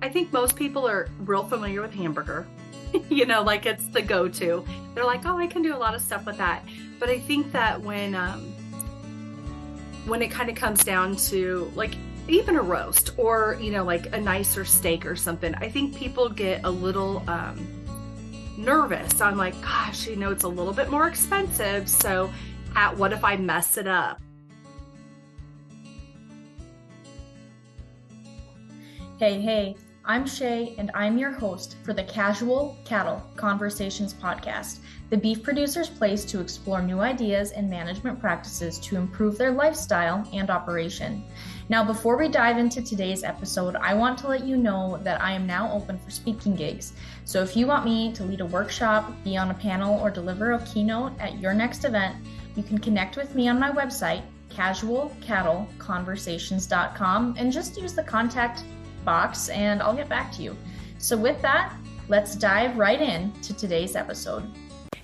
I think most people are real familiar with hamburger. Like it's the go-to. They're like, oh, I can do a lot of stuff with that. But I think that when it kind of comes down to like even a roast or, like a nicer steak or something, I think people get a little nervous. I'm like, gosh, it's a little bit more expensive. So what if I mess it up? Hey, I'm Shaye, and I'm your host for the Casual Cattle Conversations podcast, the beef producer's place to explore new ideas and management practices to improve their lifestyle and operation. Now, before we dive into today's episode, I want to let you know that I am now open for speaking gigs. So if you want me to lead a workshop, be on a panel, or deliver a keynote at your next event, you can connect with me on my website, casualcattleconversations.com, and just use the contact box and I'll get back to you. So with that, let's dive right in to today's episode.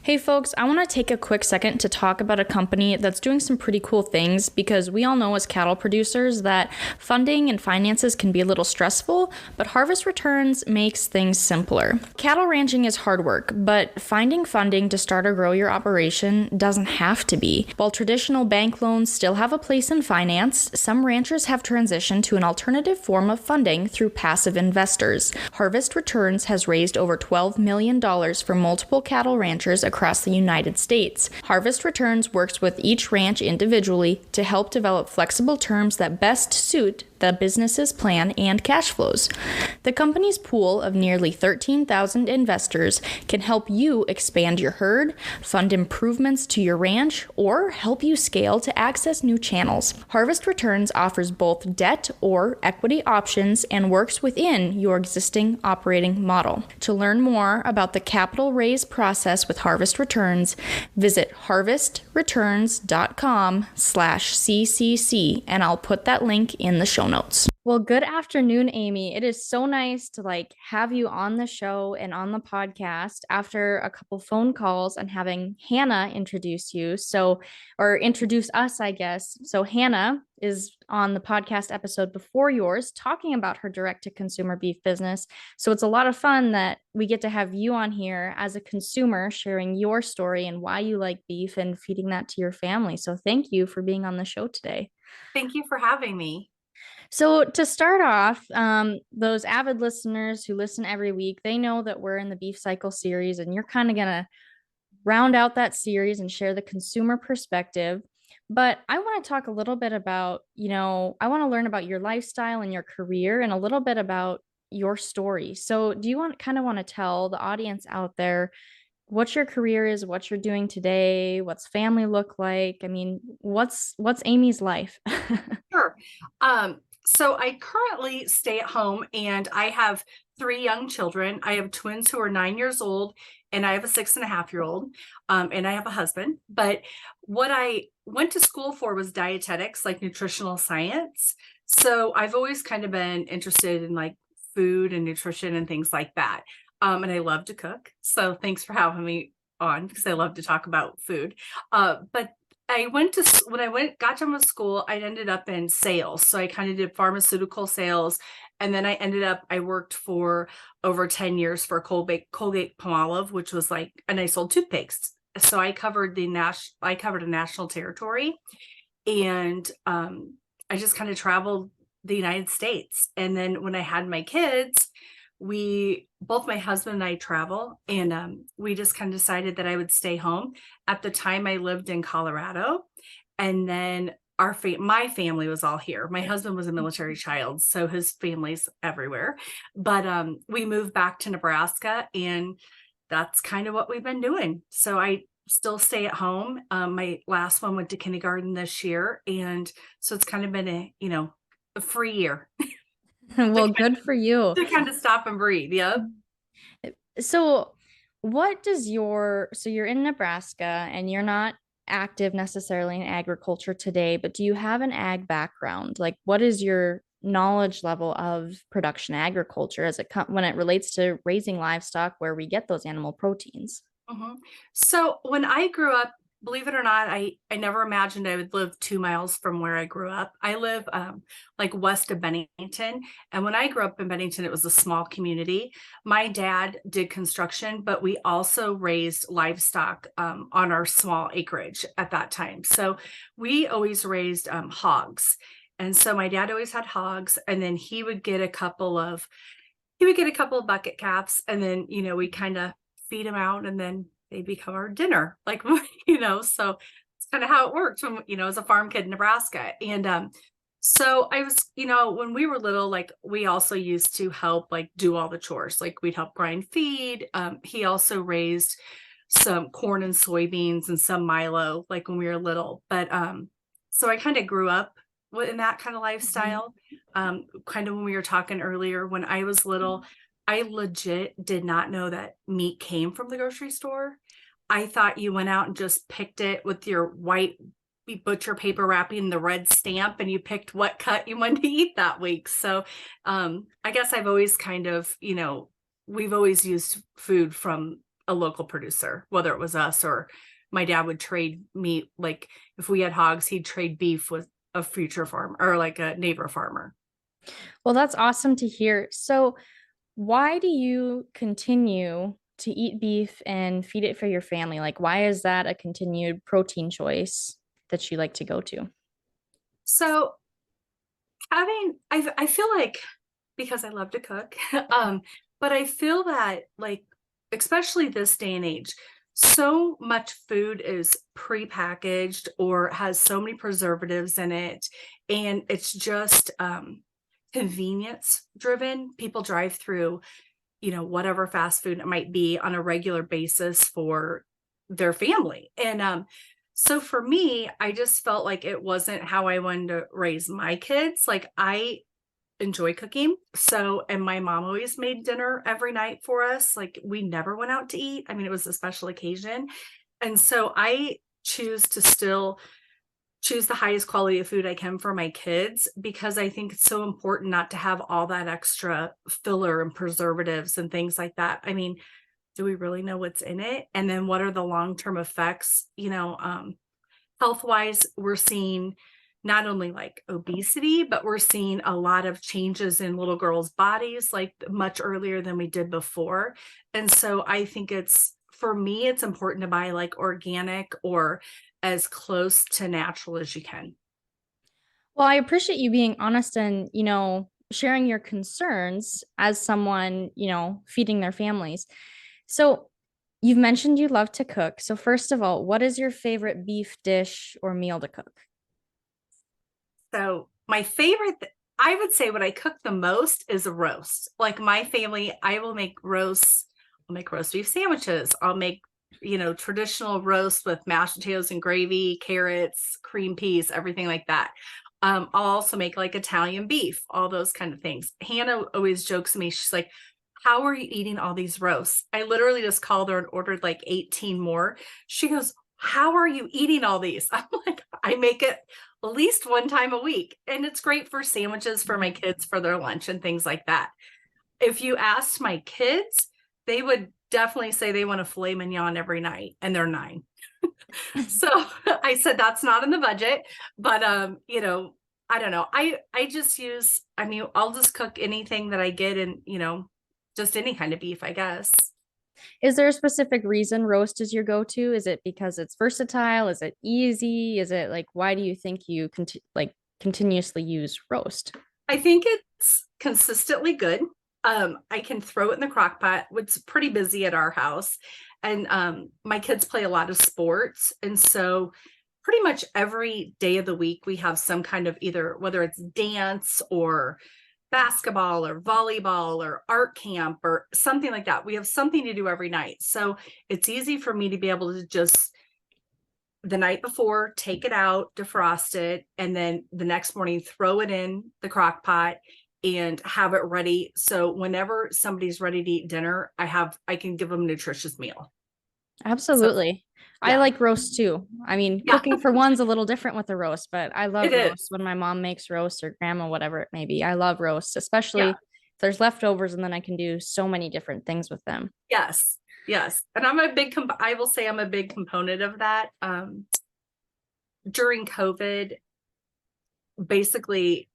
Hey folks, I want to take a quick second to talk about a company that's doing some pretty cool things because we all know as cattle producers that funding and finances can be a little stressful, but Harvest Returns makes things simpler. Cattle ranching is hard work, but finding funding to start or grow your operation doesn't have to be. While traditional bank loans still have a place in finance, some ranchers have transitioned to an alternative form of funding through passive investors. Harvest Returns has raised over $12 million for multiple cattle ranchers across the United States. Harvest Returns works with each ranch individually to help develop flexible terms that best suit the business's plan and cash flows. The company's pool of nearly 13,000 investors can help you expand your herd, fund improvements to your ranch, or help you scale to access new channels. Harvest Returns offers both debt or equity options and works within your existing operating model. To learn more about the capital raise process with Harvest Returns, visit harvestreturns.com/CCC, and I'll put that link in the show notes. Well, good afternoon, Aimee. It is so nice to have you on the show and on the podcast after a couple phone calls and having Hannah introduce you. Or introduce us, I guess. So Hannah is on the podcast episode before yours talking about her direct to consumer beef business. So it's a lot of fun that we get to have you on here as a consumer sharing your story and why you like beef and feeding that to your family. So thank you for being on the show today. Thank you for having me. So to start off, those avid listeners who listen every week, they know that we're in the Beef Cycle series, and you're kind of going to round out that series and share the consumer perspective. But I want to talk a little bit about, I want to learn about your lifestyle and your career and a little bit about your story. So do you want to tell the audience out there what your career is, what you're doing today, what's family look like? I mean, what's Aimee's life? Sure. So I currently stay at home and I have 3 young children. I have twins who are 9 years old and I have a 6.5-year-old, and I have a husband. But what I went to school for was dietetics, like nutritional science. So I've always kind of been interested in like food and nutrition and things like that. And I love to cook. So thanks for having me on because I love to talk about food. But when I got done with school, I ended up in sales. So I kind of did pharmaceutical sales. And then I worked for over 10 years for Colgate-Palmolive, which was and I sold toothpastes. So I covered a national territory, and I just kind of traveled the United States. And then when I had my kids, both my husband and I travel, and we just kind of decided that I would stay home. At the time I lived in Colorado, and then my family was all here. My husband was a military child, so his family's everywhere. But we moved back to Nebraska, and that's kind of what we've been doing. So I still stay at home. My last one went to kindergarten this year, and so it's kind of been a free year. Well, good for you. To kind of stop and breathe. Yeah. So you're in Nebraska and you're not active necessarily in agriculture today, but do you have an ag background? Like, what is your knowledge level of production agriculture when it relates to raising livestock where we get those animal proteins? So when I grew up believe it or not, I never imagined I would live 2 miles from where I grew up. I live like west of Bennington. And when I grew up in Bennington, it was a small community. My dad did construction, but we also raised livestock on our small acreage at that time. So we always raised hogs. And so my dad always had hogs, and then he would get a couple of bucket calves, and then we kind of feed them out, and then they become our dinner, like so it's kind of how it worked when as a farm kid in Nebraska. And so I was, when we were little, like we also used to help like do all the chores, like we'd help grind feed. He also raised some corn and soybeans and some Milo, like when we were little. But so I kind of grew up in that kind of lifestyle. Kind of when we were talking earlier, when I was little, I legit did not know that meat came from the grocery store. I thought you went out and just picked it with your white butcher paper wrapping, the red stamp, and you picked what cut you wanted to eat that week. So I guess I've always kind of, we've always used food from a local producer, whether it was us or my dad would trade meat. Like if we had hogs, he'd trade beef with a future farmer or like a neighbor farmer. Well, that's awesome to hear. So, why do you continue to eat beef and feed it for your family? Like, why is that a continued protein choice that you like to go to? So I feel like, because I love to cook, but I feel that like, especially this day and age, so much food is prepackaged or has so many preservatives in it, and it's just convenience driven. People drive through, whatever fast food it might be on a regular basis for their family. And so for me, I just felt like it wasn't how I wanted to raise my kids. Like I enjoy cooking. So, and my mom always made dinner every night for us. Like we never went out to eat. I mean, it was a special occasion. And so I choose to still choose the highest quality of food I can for my kids, because I think it's so important not to have all that extra filler and preservatives and things like that. I mean, do we really know what's in it? And then what are the long-term effects? Health wise, we're seeing not only like obesity, but we're seeing a lot of changes in little girls' bodies, like much earlier than we did before. And so I think for me, it's important to buy like organic or as close to natural as you can. Well, I appreciate you being honest and, sharing your concerns as someone, feeding their families. So, you've mentioned you love to cook. So, first of all, what is your favorite beef dish or meal to cook? So my favorite, I would say what I cook the most is a roast. Like my family, I will make roasts. I'll make roast beef sandwiches. I'll make, traditional roast with mashed potatoes and gravy, carrots, cream peas, everything like that. I'll also make like Italian beef, all those kind of things. Hannah always jokes me. She's like, how are you eating all these roasts? I literally just called her and ordered like 18 more. She goes, how are you eating all these? I'm like, I make it at least one time a week. And it's great for sandwiches for my kids for their lunch and things like that. If you asked my kids, they would definitely say they want a filet mignon every night, and they're 9. So I said that's not in the budget, but I don't know. I just use, I mean, I'll just cook anything that I get, and just any kind of beef, I guess. Is there a specific reason roast is your go-to? Is it because it's versatile? Is it easy? Is it like, why do you think you continuously use roast? I think it's consistently good. I can throw it in the crock pot. It's pretty busy at our house. And my kids play a lot of sports. And so pretty much every day of the week, we have some kind of either, whether it's dance or basketball or volleyball or art camp or something like that. We have something to do every night. So it's easy for me to be able to just the night before, take it out, defrost it, and then the next morning, throw it in the crock pot and have it ready. So whenever somebody's ready to eat dinner, I can give them a nutritious meal. So Absolutely. I yeah, like roast too. I mean, yeah, cooking for one's a little different with a roast, but I it love is. roast when my mom makes roast or grandma, whatever it may be. I love roast, Yeah. especially there's leftovers and then I can do so many different things with them. Yes. Yes. And I'm a big, I will say I'm a big component of that. During COVID, basically,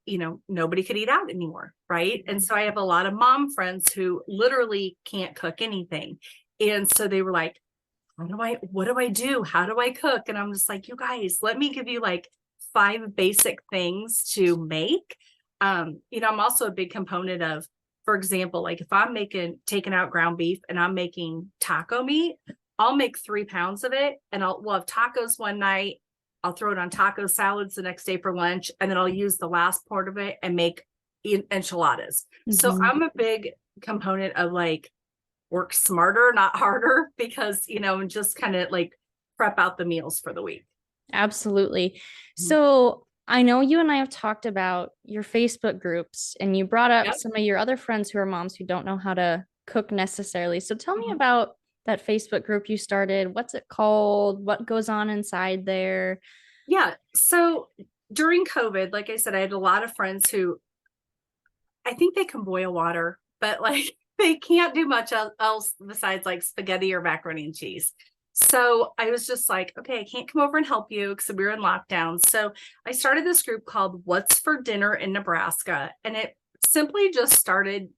nobody could eat out anymore. Right. And so I have a lot of mom friends who literally can't cook anything. And so they were like, what do I do? How do I cook? And I'm just like, you guys, let me give you like 5 basic things to make. I'm also a big component of, for example, like if I'm taking out ground beef and I'm making taco meat, I'll make 3 pounds of it and we'll have tacos one night. I'll throw it on taco salads the next day for lunch. And then I'll use the last part of it and make enchiladas. So I'm a big component of like, work smarter, not harder, because, just kind of like prep out the meals for the week. Absolutely. So I know you and I have talked about your Facebook groups and you brought up some of your other friends who are moms who don't know how to cook necessarily. So tell me about that Facebook group you started. What's it called? What goes on inside there? Yeah. So during COVID, like I said, I had a lot of friends who I think they can boil water, but like they can't do much else besides like spaghetti or macaroni and cheese. So I was just like, okay, I can't come over and help you because we were in lockdown. So I started this group called What's for Dinner in Nebraska. And it simply just started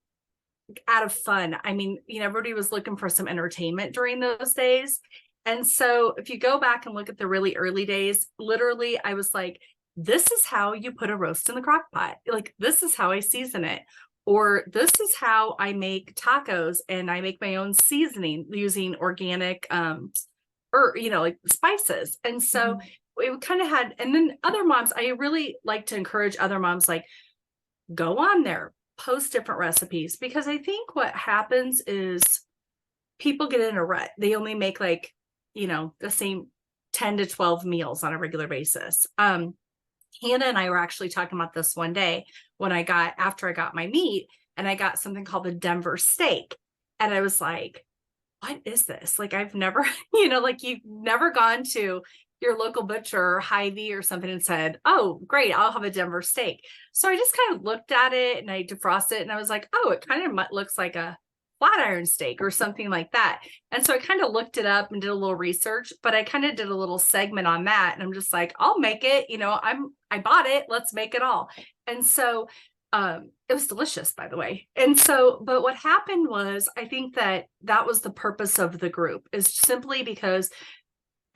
out of fun. I mean, everybody was looking for some entertainment during those days. And so if you go back and look at the really early days, literally I was like, this is how you put a roast in the crock pot. Like, this is how I season it. Or this is how I make tacos and I make my own seasoning using organic, like spices. And so we kind of had, and then other moms, I really like to encourage other moms, like, go on there, post different recipes, because I think what happens is people get in a rut. They only make like, the same 10 to 12 meals on a regular basis. Hannah and I were actually talking about this one day after I got my meat, and I got something called the Denver steak. And I was like, what is this? Like, I've never, like you've never gone to your local butcher or Hy-Vee or something and said, oh, great, I'll have a Denver steak. So I just kind of looked at it and I defrosted it and I was like, oh, it kind of looks like a flat iron steak or something like that. And so I kind of looked it up and did a little research, but I kind of did a little segment on that. And I'm just like, I'll make it, I bought it, let's make it all. And so it was delicious, by the way. And so, but what happened was, I think that was the purpose of the group, is simply because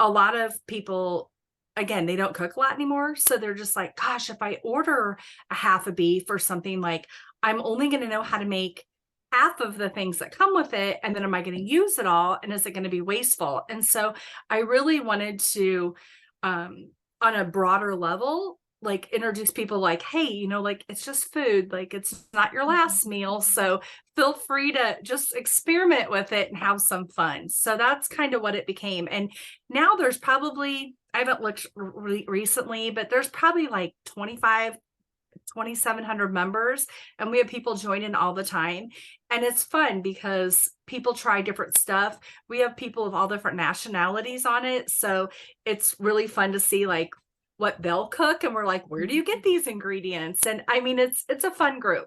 a lot of people, again, they don't cook a lot anymore. So they're just like, gosh, if I order a half a beef or something, like, I'm only going to know how to make half of the things that come with it. And then am I going to use it all? And is it going to be wasteful? And so I really wanted to, on a broader level, like, introduce people like, hey, like, it's just food, like, it's not your last meal. So feel free to just experiment with it and have some fun. So that's kind of what it became. And now there's probably, I haven't looked recently, but there's probably like 2,700 members, and we have people join in all the time. And it's fun because people try different stuff. We have people of all different nationalities on it. So it's really fun to see like what they'll cook. And we're like, where do you get these ingredients? And I mean, it's a fun group.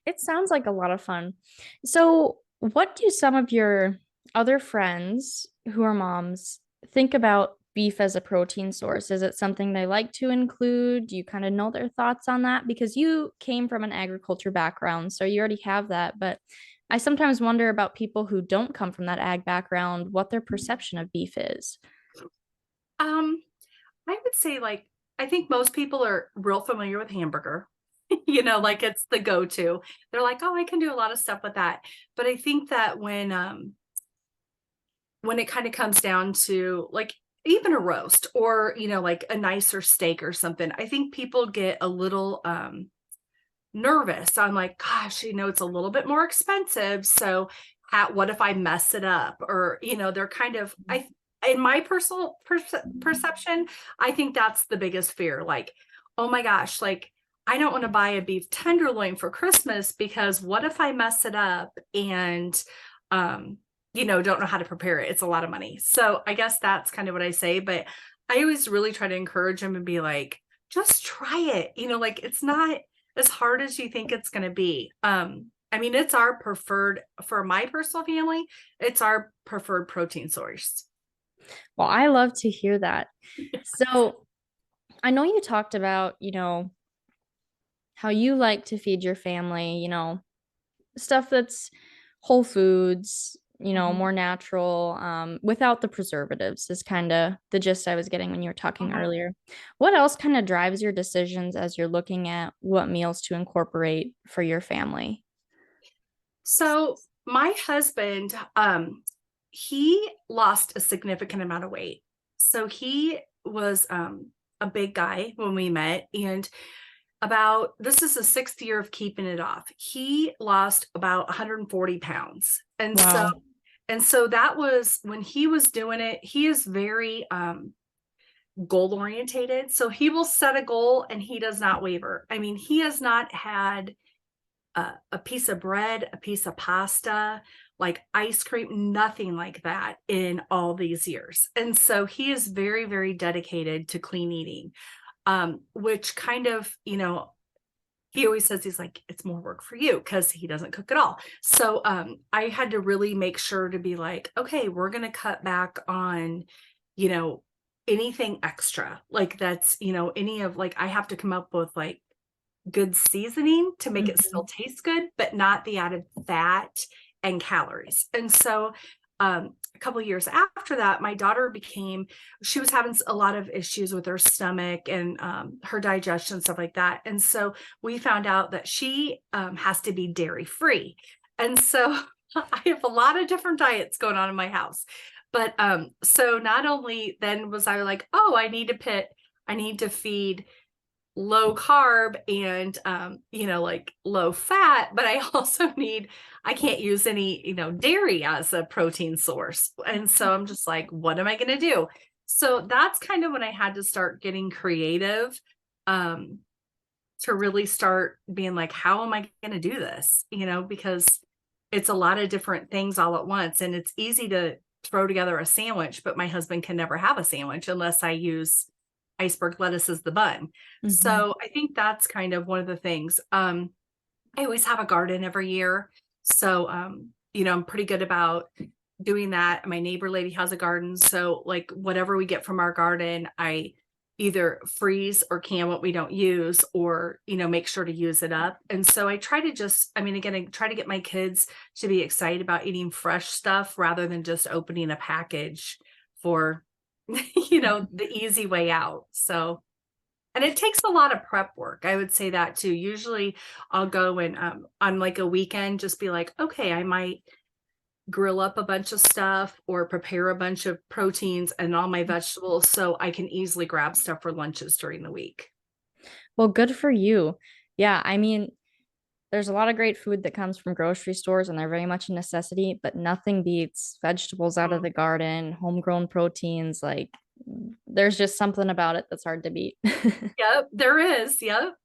It sounds like a lot of fun. So what do some of your other friends who are moms think about beef as a protein source? Is it something they like to include? Do you kind of know their thoughts on that? Because you came from an agriculture background, so you already have that. But I sometimes wonder about people who don't come from that ag background, what their perception of beef is. I would say, like, I think most people are real familiar with hamburger. Like, it's the go-to. They're like, oh, I can do a lot of stuff with that. But I think that when it kind of comes down to like even a roast or, like a nicer steak or something, I think people get a little nervous. I'm like, gosh, it's a little bit more expensive. So what if I mess it up? Or, they're kind of, in my personal perception, I think that's the biggest fear. Like, oh my gosh, like, I don't want to buy a beef tenderloin for Christmas because what if I mess it up and, don't know how to prepare it? It's a lot of money. So I guess that's kind of what I say, but I always really try to encourage them and be like, just try it. Like, it's not as hard as you think it's going to be. I mean, it's our preferred, for my personal family, it's our preferred protein source. Well, I love to hear that. So I know you talked about, how you like to feed your family, stuff that's whole foods, Mhm. more natural, without the preservatives is kind of the gist I was getting when you were talking Mhm. earlier. What else kind of drives your decisions as you're looking at what meals to incorporate for your family? So my husband, he lost a significant amount of weight. So he was a big guy when we met, and about this is the sixth year of keeping it off. He lost about 140 pounds. Wow. And so that was when he was doing it. He is very goal orientated. So he will set a goal and he does not waver. I mean, he has not had a piece of bread, a piece of pasta, like ice cream, nothing like that in all these years. And so he is very, very dedicated to clean eating, which kind of, he always says he's like, it's more work for you because he doesn't cook at all. So I had to really make sure to be like, okay, we're going to cut back on, you know, anything extra. Like that's, any of like, I have to come up with like good seasoning to make it still Mhm. taste good, but not the added fat and calories. And so a couple of years after that, my daughter she was having a lot of issues with her stomach and her digestion, stuff like that. And so we found out that she has to be dairy free. And so I have a lot of different diets going on in my house. But so not only then was I like, oh, I need to feed low carb and like low fat, but I also I can't use any dairy as a protein source. And so I'm just like, what am I going to do? So that's kind of when I had to start getting creative, um to really start being like, how am I going to do this, because it's a lot of different things all at once, and it's easy to throw together a sandwich, but my husband can never have a sandwich unless I use iceberg lettuce as the bun. Mhm. So I think that's kind of one of the things. I always have a garden every year. So I'm pretty good about doing that. My neighbor lady has a garden. So like whatever we get from our garden, I either freeze or can what we don't use, or make sure to use it up. And so I try to again, I try to get my kids to be excited about eating fresh stuff rather than just opening a package for the easy way out. So, and it takes a lot of prep work. I would say that too. Usually I'll go and on like a weekend, just be like, okay, I might grill up a bunch of stuff or prepare a bunch of proteins and all my vegetables so I can easily grab stuff for lunches during the week. Well, good for you. Yeah, I mean, there's a lot of great food that comes from grocery stores and they're very much a necessity, but nothing beats vegetables out of Mhm. the garden, homegrown proteins. Like, there's just something about it that's hard to beat. Yep, there is. Yep.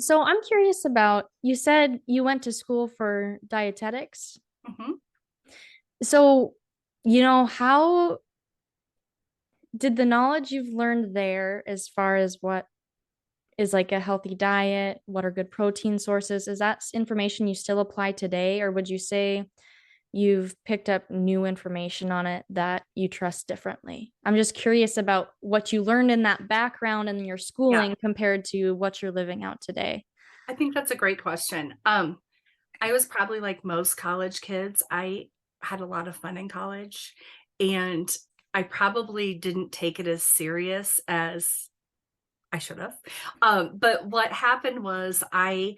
So I'm curious about, you said you went to school for dietetics. Mhm. So, how did the knowledge you've learned there, as far as what is like a healthy diet, what are good protein sources, is that information you still apply today, or would you say you've picked up new information on it that you trust differently? I'm just curious about what you learned in that background and your Yeah, schooling compared to what you're living out today. I think that's a great question. I was probably like most college kids. I had a lot of fun in college, and I probably didn't take it as serious as I should have. But what happened was I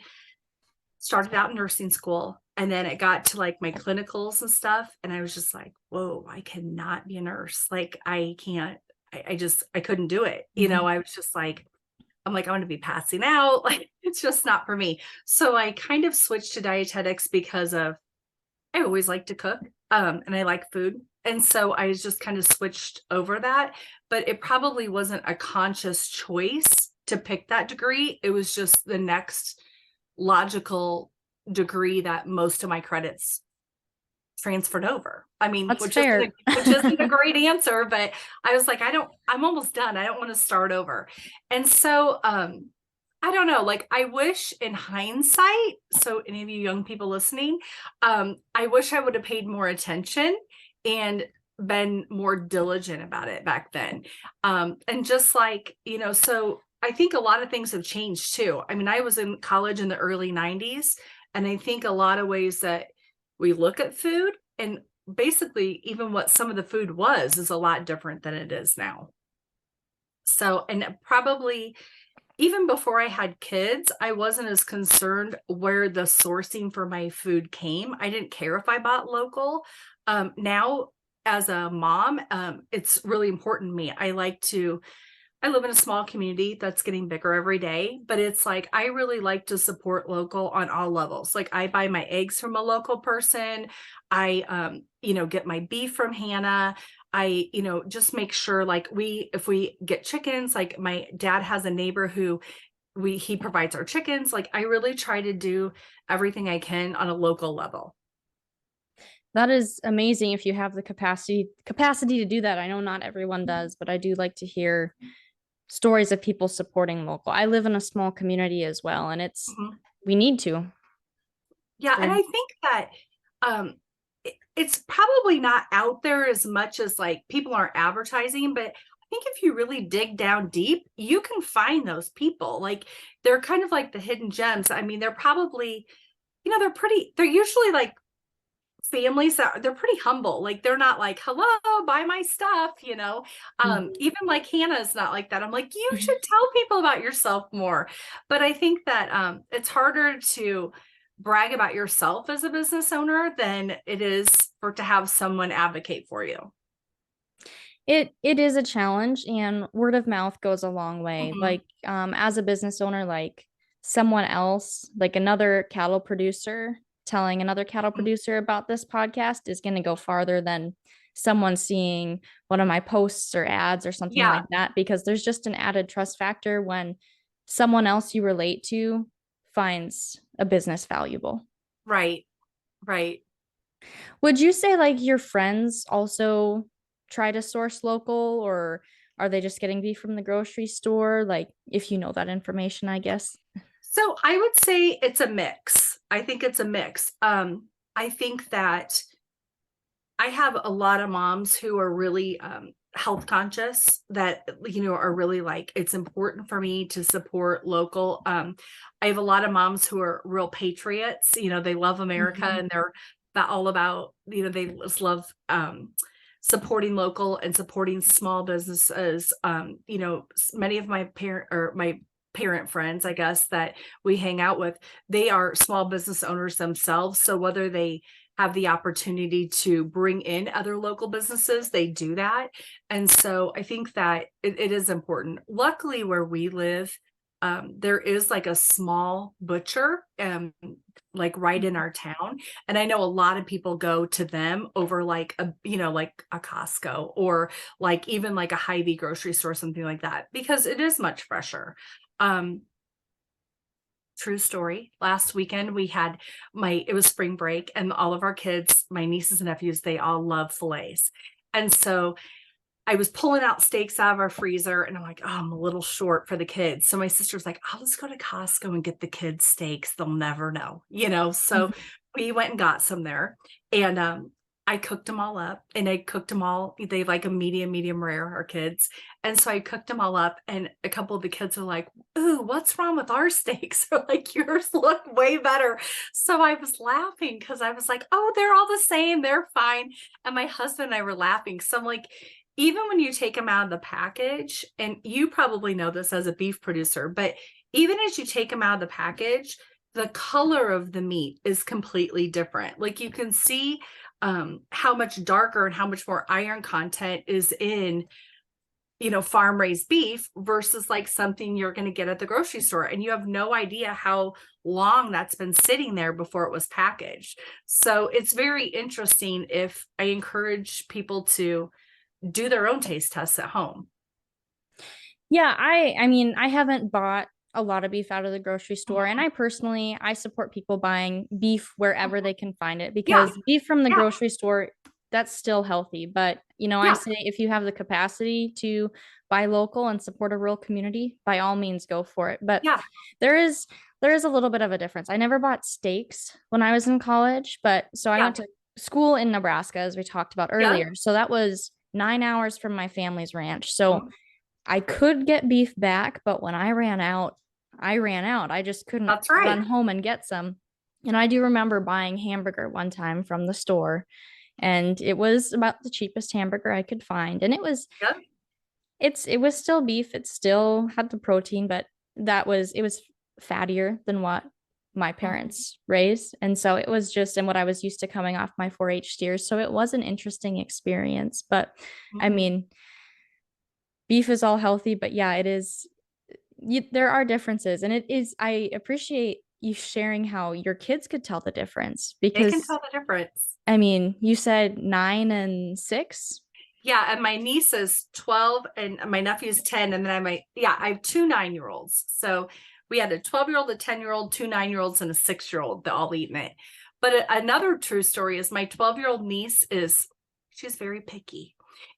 started out in nursing school, and then it got to like my clinicals and stuff. And I was just like, whoa, I cannot be a nurse. Like, I can't, I couldn't do it. Mhm. I was just like, I'm like, I want to be passing out. Like, it's just not for me. So I kind of switched to dietetics because I always like to cook, and I like food. And so I just kind of switched over that, but it probably wasn't a conscious choice to pick that degree. It was just the next logical degree that most of my credits transferred over. I mean, That's fair. which isn't a great answer, but I was like, I'm almost done. I don't want to start over. And so, I don't know, like I wish in hindsight, so any of you young people listening, I wish I would have paid more attention and been more diligent about it back then. And just like, so I think a lot of things have changed too. I mean, I was in college in the early 90s, and I think a lot of ways that we look at food and basically even what some of the food was is a lot different than it is now. So, and probably even before I had kids, I wasn't as concerned where the sourcing for my food came. I didn't care if I bought local. Now, as a mom, it's really important to me. I live in a small community that's getting bigger every day, but it's like I really like to support local on all levels. Like I buy my eggs from a local person. I get my beef from Hannah. I just make sure like if we get chickens, like my dad has a neighbor who he provides our chickens. Like I really try to do everything I can on a local level. That is amazing if you have the capacity to do that. I know not everyone does, but I do like to hear stories of people supporting local. I live in a small community as well, and Mhm. we need to. Yeah, and I think that it's probably not out there as much as like people aren't advertising, but I think if you really dig down deep, you can find those people. Like they're kind of like the hidden gems. I mean, they're probably, they're usually like families that they're pretty humble. Like they're not like, hello, buy my stuff. Even like Hannah is not like that. I'm like, you should tell people about yourself more. But I think that it's harder to brag about yourself as a business owner than it is for to have someone advocate for you. It is a challenge, and word of mouth goes a long way. Mhm. Like as a business owner, like someone else, like another cattle producer telling another cattle producer about this podcast is going to go farther than someone seeing one of my posts or ads or something like Yeah, that, because there's just an added trust factor when someone else you relate to finds a business valuable. right, right. Would you say like your friends also try to source local, or are they just getting beef from the grocery store? Like, if you know that information, I guess. So I would say it's a mix. I think it's a mix. I think that I have a lot of moms who are really health conscious that are really like it's important for me to support local. I have a lot of moms who are real patriots. They love America Mhm. and they're all about they just love supporting local and supporting small businesses. Many of my parent friends, I guess, that we hang out with, they are small business owners themselves. So whether they have the opportunity to bring in other local businesses, they do that. And so I think that it is important. Luckily, where we live, there is like a small butcher, like right in our town. And I know a lot of people go to them over like like a Costco or like even like a Hy-Vee grocery store, something like that, because it is much fresher. Um, True story. Last weekend we had it was spring break and all of our kids, my nieces and nephews, they all love fillets. And so I was pulling out steaks out of our freezer and I'm like, oh, I'm a little short for the kids. So my sister's like, I'll just go to Costco and get the kids steaks. They'll never know. So Mhm. we went and got some there and I cooked them all up and I cooked them all. They like a medium rare, our kids. And so I cooked them all up and a couple of the kids are like, ooh, what's wrong with our steaks? They're like, yours look way better. So I was laughing because I was like, oh, they're all the same. They're fine. And my husband and I were laughing. So I'm like, even when you take them out of the package, and you probably know this as a beef producer, but even as you take them out of the package, the color of the meat is completely different. Like you can see how much darker and how much more iron content is in farm raised beef versus like something you're going to get at the grocery store, and you have no idea how long that's been sitting there before it was packaged. So it's very interesting. If I encourage people to do their own taste tests at home. Yeah, I mean, I haven't bought a lot of beef out of the grocery store, and Mhm. I support people buying beef wherever they can find it, Yeah, because beef from the yeah, grocery store, that's still healthy. But, I Yeah. say if you have the capacity to buy local and support a rural community, by all means go for it. But Yeah. there is a little bit of a difference. I never bought steaks when I was in college, but so I Yeah. went to school in Nebraska, as we talked about Yeah. earlier. So that was 9 hours from my family's ranch. So Mhm. I could get beef back, but when I ran out, I ran out. I just couldn't That's right. run home and get some. And I do remember buying hamburger one time from the store, and it was about the cheapest hamburger I could find. And Yeah. it was still beef. It still had the protein, but it was fattier than what my Mhm. parents raised. And so it was just and what I was used to coming off my 4-H steers. So it was an interesting experience. But I Mhm. mean, beef is all healthy, but yeah, it is there are differences, and it is I appreciate you sharing how your kids could tell the difference They can because tell the difference. I mean, you said 9 and 6. Yeah, and my niece is 12 and my nephew's 10. And then I have two 9-year-olds. So we had a 12-year-old, a 10-year-old, two 9-year-olds, and a 6-year-old that all eating it. But another true story is my 12-year-old niece she's very picky.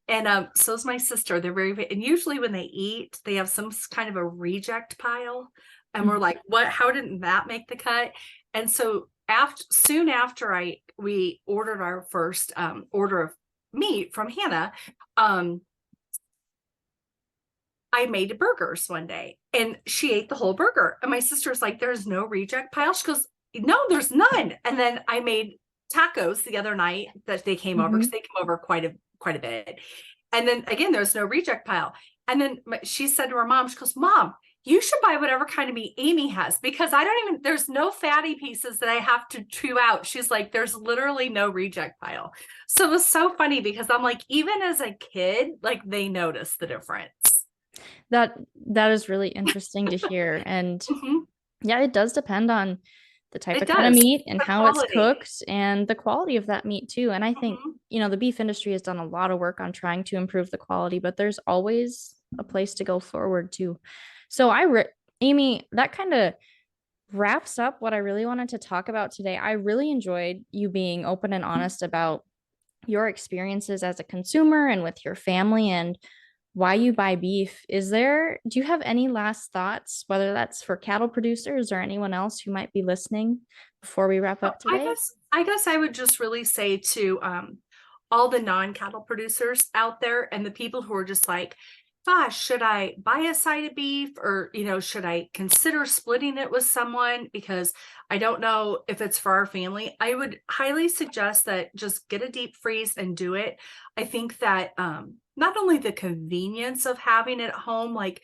And so is my sister. They're and usually when they eat, they have some kind of a reject pile. And we're like, what? How didn't that make the cut? And so soon after we ordered our first order of meat from Hannah, um, I made burgers one day and she ate the whole burger. And my sister's like, there's no reject pile. She goes, no, there's none. And then I made tacos the other night that they came over because they came over quite a bit. And then again, there's no reject pile. And then she said to her mom, she goes, Mom, you should buy whatever kind of meat Aimee has because there's no fatty pieces that I have to chew out. She's like, there's literally no reject pile. So it was so funny because I'm like, even as a kid, like they notice the difference. That is really interesting to hear. And Mhm. yeah, it does depend on the type It of kind of does. meat and The how it's quality. cooked and the quality of that meat too. And I think, Mhm. the beef industry has done a lot of work on trying to improve the quality, but there's always a place to go forward too. So Aimee, that kind of wraps up what I really wanted to talk about today. I really enjoyed you being open and honest about your experiences as a consumer and with your family and why you buy beef. Do you have any last thoughts, whether that's for cattle producers or anyone else who might be listening before we wrap So up today? I guess I would just really say to all the non-cattle producers out there and the people who are just like, gosh, should I buy a side of beef or, should I consider splitting it with someone because I don't know if it's for our family? I would highly suggest that just get a deep freeze and do it. I think that not only the convenience of having it at home, like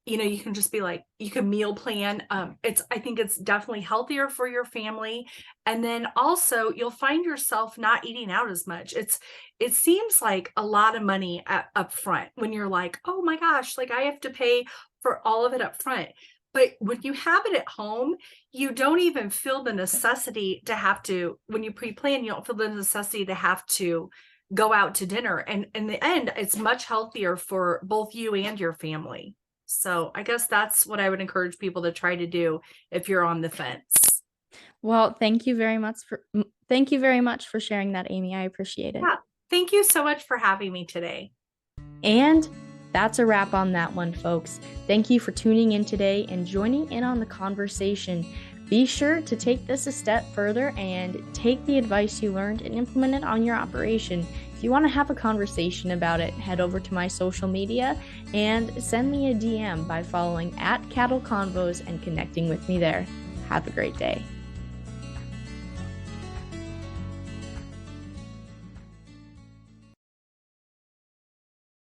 you can just be like, you can meal plan. I think it's definitely healthier for your family. And then also you'll find yourself not eating out as much. It seems like a lot of money up front when you're like, oh my gosh, like I have to pay for all of it up front. But when you have it at home, you don't even feel the necessity to have to, when you pre-plan, you don't feel the necessity to have to go out to dinner. And in the end, it's much healthier for both you and your family. So I guess that's what I would encourage people to try to do if you're on the fence. Well, thank you very much for sharing that, Aimee. I appreciate it. Yeah. Thank you so much for having me today. And that's a wrap on that one, folks. Thank you for tuning in today and joining in on the conversation. Be sure to take this a step further and take the advice you learned and implement it on your operation. If you want to have a conversation about it, head over to my social media and send me a DM by following @CattleConvos and connecting with me there. Have a great day.